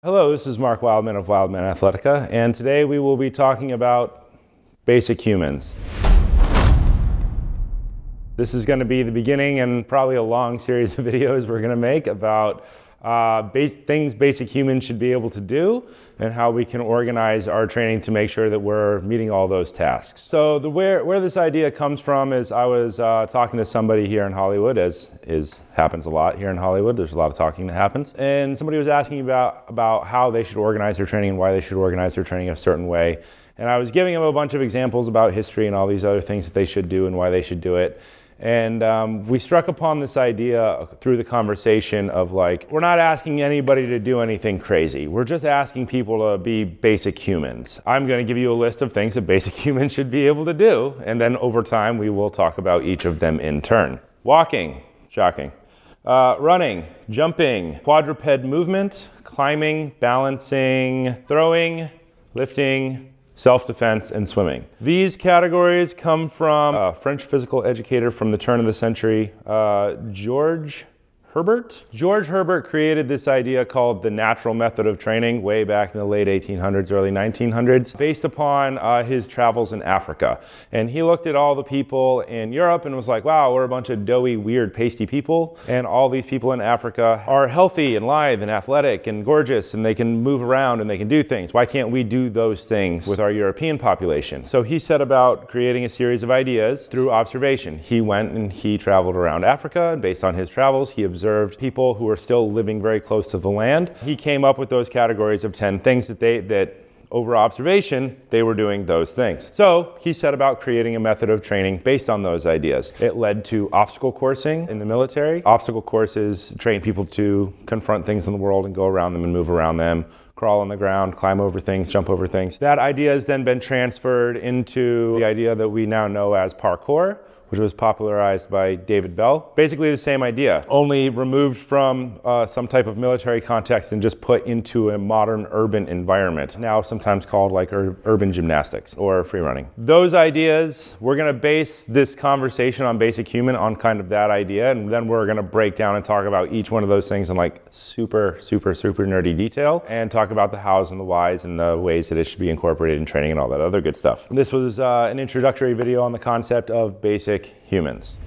Hello, this is Mark Wildman of Wildman Athletica, and today we will be talking about basic humans. This is going to be the beginning and probably a long series of videos we're going to make about things basic humans should be able to do and how we can organize our training to make sure that we're meeting all those tasks. So where this idea comes from is I was talking to somebody here in Hollywood, as happens a lot here in Hollywood. There's a lot of talking that happens. And somebody was asking about how they should organize their training and why they should organize their training a certain way. And I was giving them a bunch of examples about history and all these other things that they should do and why they should do it. And we struck upon this idea through the conversation of like, we're not asking anybody to do anything crazy. We're just asking people to be basic humans. I'm going to give you a list of things that basic humans should be able to do. And then over time, we will talk about each of them in turn. Walking, shocking. Running, jumping, quadruped movement, climbing, balancing, throwing, lifting, self-defense, and swimming. These categories come from a French physical educator from the turn of the century, George Herbert. George Herbert created this idea called the natural method of training way back in the late 1800s, early 1900s, based upon his travels in Africa. And he looked at all the people in Europe and was like, wow, we're a bunch of doughy, weird, pasty people. And all these people in Africa are healthy and lithe and athletic and gorgeous, and they can move around and they can do things. Why can't we do those things with our European population? So he set about creating a series of ideas through observation. He went and he traveled around Africa, and based on his travels, he observed people who are still living very close to the land. He came up with those categories of 10 things that over observation, they were doing those things. So he set about creating a method of training based on those ideas. It led to obstacle coursing in the military. Obstacle courses train people to confront things in the world and go around them and move around them, crawl on the ground, climb over things, jump over things. That idea has then been transferred into the idea that we now know as parkour, which was popularized by David Bell. Basically the same idea, only removed from some type of military context and just put into a modern urban environment, now sometimes called like urban gymnastics or free running. Those ideas, we're gonna base this conversation on basic human on kind of that idea, and then we're gonna break down and talk about each one of those things in like super nerdy detail, and talk about the hows and the whys and the ways that it should be incorporated in training and all that other good stuff. This was an introductory video on the concept of basic humans.